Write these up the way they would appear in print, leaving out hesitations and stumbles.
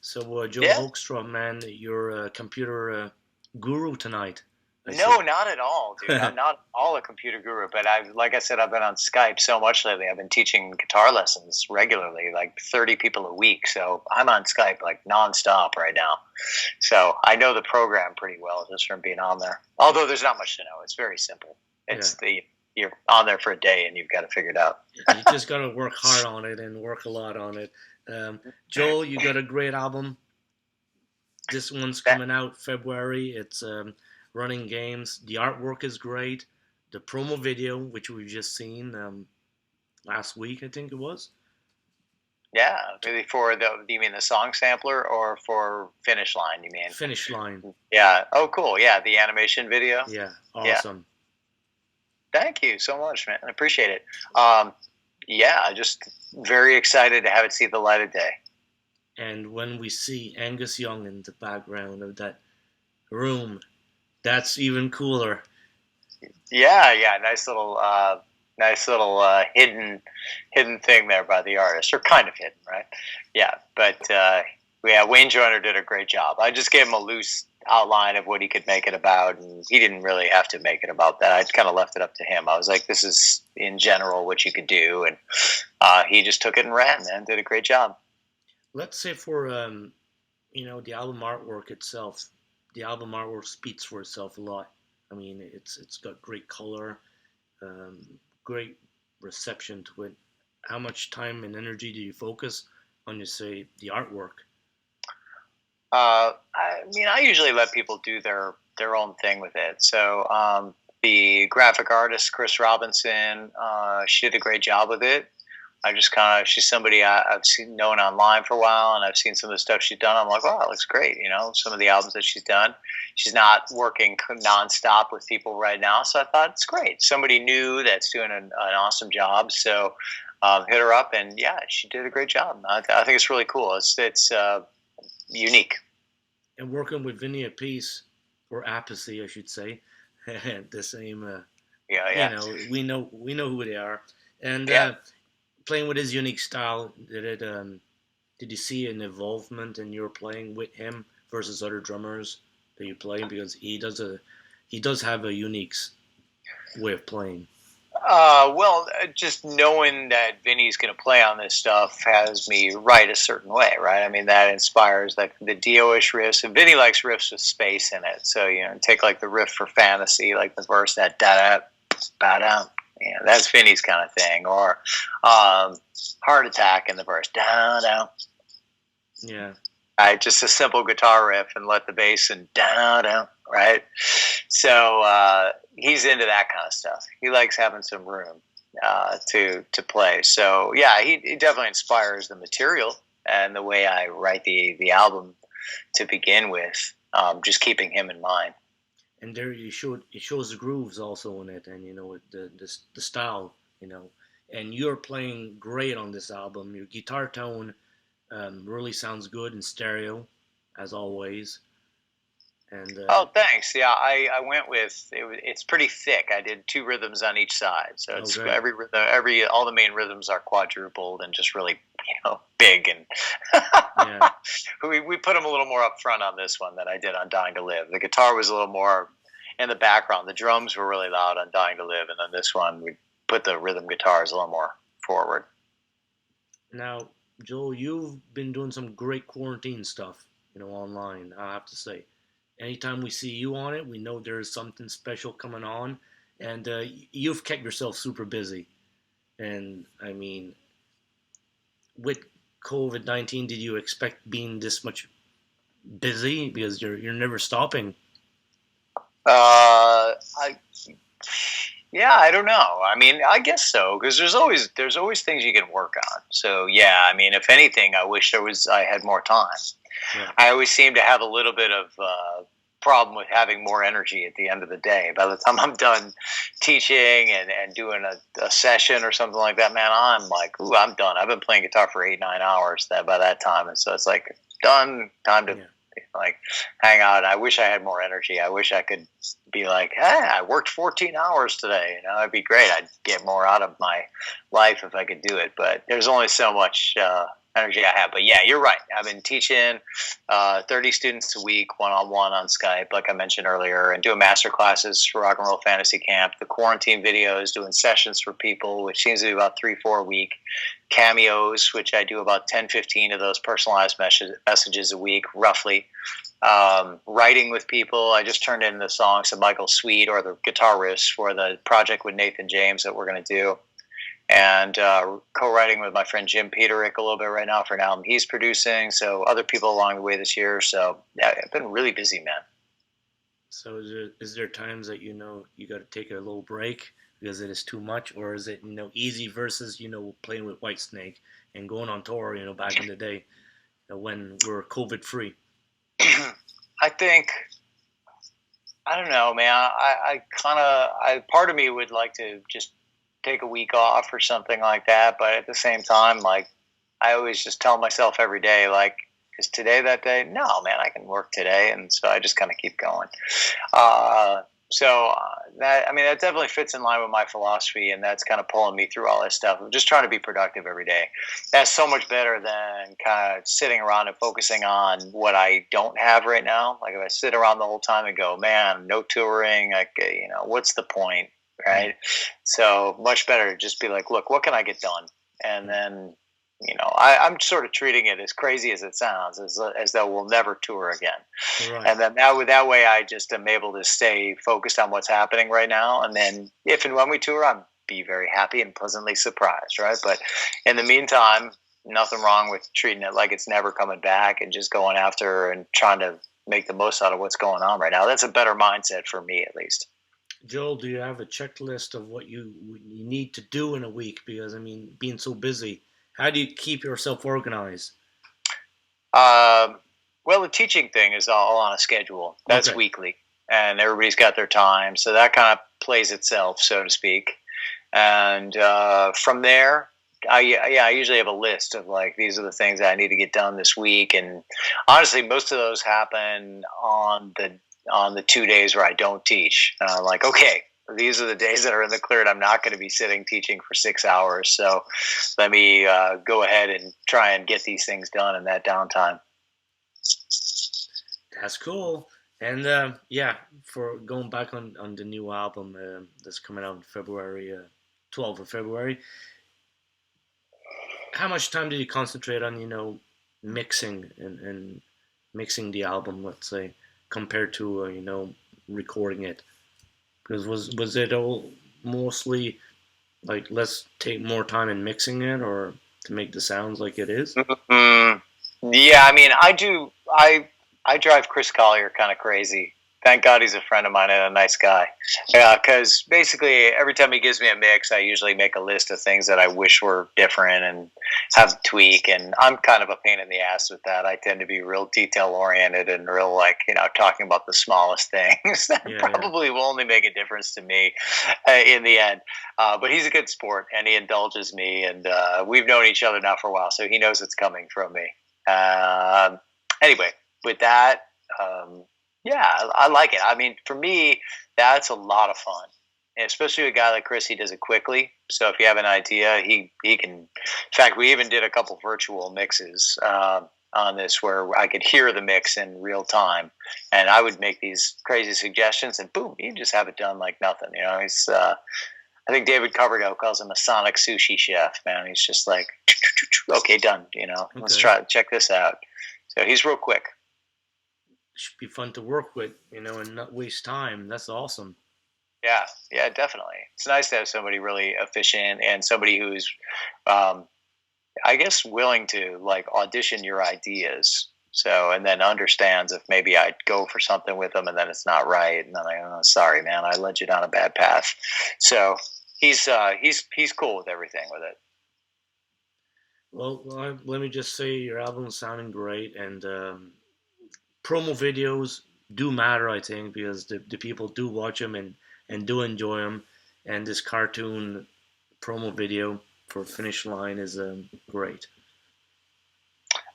So, Joe Yeah. Hoekstrom, man, you're a computer guru tonight, I No, see. not at all, dude. I'm not at all a computer guru, but like I said, I've been on Skype so much lately. I've been teaching guitar lessons regularly, like 30 people a week. So I'm on Skype like nonstop right now. So I know the program pretty well just from being on there. Although there's not much to know. It's very simple. Yeah, You're on there for a day and you've got to figure it out. you just got to work hard on it and work a lot on it. Joel, you got a great album. This one's That coming out February. It's Running Games. The artwork is great. The promo video, which we've just seen last week, I think it was. Yeah, really for the you mean the song sampler or for Finish Line? You mean? Finish line. Yeah. Oh, cool. Yeah, the animation video. Yeah, Yeah. awesome. Thank you so much, man. I appreciate it. Yeah, just very excited to have it see the light of day. And when we see Angus Young in the background of that room, that's even cooler. Yeah, yeah, nice little hidden thing there by the artist, or kind of hidden, right? Yeah, but yeah, Wayne Joyner did a great job. I just gave him a loose outline of what he could make it about, and he didn't really have to make it about that. I kind of left it up to him. I was like, this is in general what you could do, and he just took it and ran, and did a great job. Let's say for the album artwork itself, the album artwork speaks for itself a lot. I mean, it's got great color, great reception to it. How much time and energy do you focus on, you say, the artwork? I mean, I usually let people do their own thing with it. So the graphic artist Chris Robinson, she did a great job with it. I just kind of she's somebody I've seen known online for a while, and I've seen some of the stuff she's done. I'm like, wow, it looks great. You know, some of the albums that she's done. She's not working nonstop with people right now, so I thought it's great. Somebody new that's doing an awesome job. So hit her up, and yeah, she did a great job. I think it's really cool. It's unique. And working with Vinny Appice, or Appice, I should say, the same. Yeah, yeah, We know who they are, and yeah. playing with his unique style. Did you see an involvement in your playing with him versus other drummers that you play? Because he does have a unique way of playing. Well, just knowing that Vinny's going to play on this stuff has me write a certain way, right? I mean, that inspires like the Dio-ish riffs, and Vinny likes riffs with space in it. So take like the riff for Fantasy, like the verse that da da ba da. That's Vinny's kind of thing, or Heart Attack in the verse da da. Yeah, Right, just a simple guitar riff and let the bass and da da. Right, so he's into that kind of stuff. He likes having some room to play. So yeah, he definitely inspires the material and the way I write the album to begin with. Just keeping him in mind. and there it shows the grooves also in it, and the style, and you're playing great on this album. Your guitar tone really sounds good in stereo, as always, and Oh, thanks. Yeah, I went with it's pretty thick. I did two rhythms on each side, so it's okay, every rhythm, every all the main rhythms are quadrupled and just really big and yeah. we put them a little more up front on this one than I did on Dying to Live. The guitar was a little more in the background. The drums were really loud on Dying to Live, and then this one we put the rhythm guitars a little more forward. Now, Joel, you've been doing some great quarantine stuff, online. I have to say, anytime we see you on it, we know there's something special coming on, and you've kept yourself super busy. And I mean, with COVID-19, did you expect being this much busy? Because you're never stopping. I Yeah, I don't know. I mean, I guess so because there's always things you can work on. So yeah, I mean, if anything, I wish I had more time. Yeah, I always seem to have a little bit of problem with having more energy at the end of the day. By the time I'm done teaching and doing a session or something like that, man, I'm like, ooh, I'm done. I've been playing guitar for 8 9 hours that by that time, and so it's like done. Time to yeah. like hang out. I wish I had more energy. I wish I could be like, hey, I worked 14 hours today. It'd be great. I'd get more out of my life if I could do it. But there's only so much energy I have. But yeah, you're right. I've been teaching 30 students a week, one-on-one on Skype, like I mentioned earlier, and doing master classes for Rock and Roll Fantasy Camp. The quarantine videos, doing sessions for people, which seems to be about 3-4 a week. Cameos, which I do about 10-15 of those personalized messages a week, roughly. Writing with people. I just turned in the songs to Michael Sweet, or the guitar riffs for the project with Nathan James that we're going to do. And co-writing with my friend Jim Peterick a little bit right now for an album he's producing. So other people along the way this year. So yeah, I've been really busy, man. So is there times that you got to take a little break because it is too much, or is it easy versus playing with Whitesnake and going on tour back in the day when we were COVID free? I think, I don't know, man. I part of me would like to just take a week off or something like that, but at the same time, like, I always just tell myself every day, like, is today that day? No, man, I can work today, and so I just kind of keep going. That definitely fits in line with my philosophy, and that's kind of pulling me through all this stuff. I'm just trying to be productive every day. That's so much better than kind of sitting around and focusing on what I don't have right now. Like, if I sit around the whole time and go, man, no touring, like, what's the point, right? So much better to just be like, look, what can I get done? And then, I'm sort of treating it, as crazy as it sounds, as though we'll never tour again. Right. And then that way I just am able to stay focused on what's happening right now. And then if and when we tour, I'll be very happy and pleasantly surprised, right? But in the meantime, nothing wrong with treating it like it's never coming back and just going after and trying to make the most out of what's going on right now. That's a better mindset for me, at least. Joel, do you have a checklist of what you need to do in a week? Because, being so busy, how do you keep yourself organized? Well, the teaching thing is all on a schedule. That's weekly, and everybody's got their time, so that kind of plays itself, so to speak. And from there, I usually have a list of, like, these are the things that I need to get done this week. And honestly, most of those happen on the 2 days where I don't teach. Like, okay, these are the days that are in the clear, and I'm not going to be sitting teaching for 6 hours. So let me go ahead and try and get these things done in that downtime. That's cool. And for going back on the new album that's coming out in February, 12th of February, how much time did you concentrate on, mixing and mixing the album, let's say, compared to, recording it? Because was it all mostly like, let's take more time in mixing it, or to make the sounds like it is? Mm-hmm. Yeah, I drive Chris Collier kind of crazy. Thank God he's a friend of mine and a nice guy. Because basically every time he gives me a mix, I usually make a list of things that I wish were different and have to tweak. And I'm kind of a pain in the ass with that. I tend to be real detail oriented and real, like, talking about the smallest things that probably will only make a difference to me in the end. But he's a good sport, and he indulges me. And we've known each other now for a while, so he knows it's coming from me. Anyway, with that, I like it. For me, that's a lot of fun. And especially with a guy like Chris, he does it quickly. So if you have an idea, he can. In fact, we even did a couple virtual mixes on this where I could hear the mix in real time, and I would make these crazy suggestions, and boom, you just have it done like nothing. He's. I think David Coverdale calls him a sonic sushi chef. Man, he's just like, okay, done. Let's check this out. So he's real quick. Should be fun to work with, and not waste time. That's awesome. Yeah, definitely. It's nice to have somebody really efficient and somebody who's, I guess, willing to, like, audition your ideas. So, and then understands if maybe I'd go for something with them and then it's not right, and then sorry, man, I led you down a bad path. So he's cool with everything with it. Well, let me just say your album's sounding great, and promo videos do matter, I think, because the people do watch them and do enjoy them. And this cartoon promo video for Finish Line is great.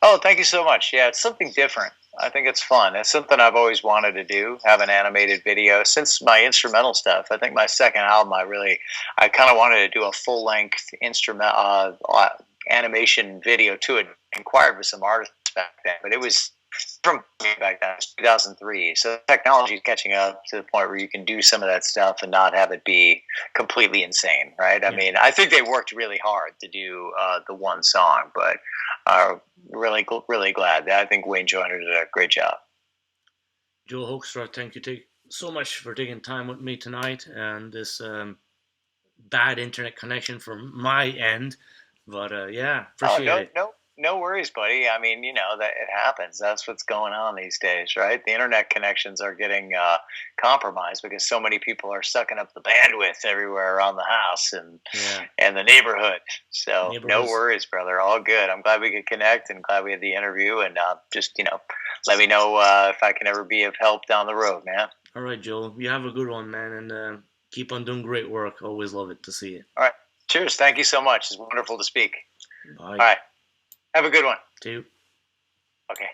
Oh, thank you so much. Yeah, it's something different. I think it's fun. It's something I've always wanted to do, have an animated video. Since my instrumental stuff, I think my second album, I kind of wanted to do a full-length animation video to it inquired with some artists back then, but it was from back then. It was 2003, so technology is catching up to the point where you can do some of that stuff and not have it be completely insane, right? I Yeah. mean, I think they worked really hard to do the one song, but really glad. I think Wayne Joyner did a great job. Joel Hoekstra, thank you so much for taking time with me tonight and this bad internet connection from my end. But yeah, Oh, appreciate it. no worries, buddy. I mean, that it happens. That's what's going on these days, right? The internet connections are getting compromised because so many people are sucking up the bandwidth everywhere around the house Yeah, and the neighborhood. So no neighborhoods. worries, brother. All good. I'm glad we could connect and glad we had the interview. And just let me know if I can ever be of help down the road, man. All right, Joel, you have a good one, man, and keep on doing great work. Always love it to see it. All right. Cheers. Thank you so much. It's wonderful to speak. Bye. All right. Have a good one. Two. Okay.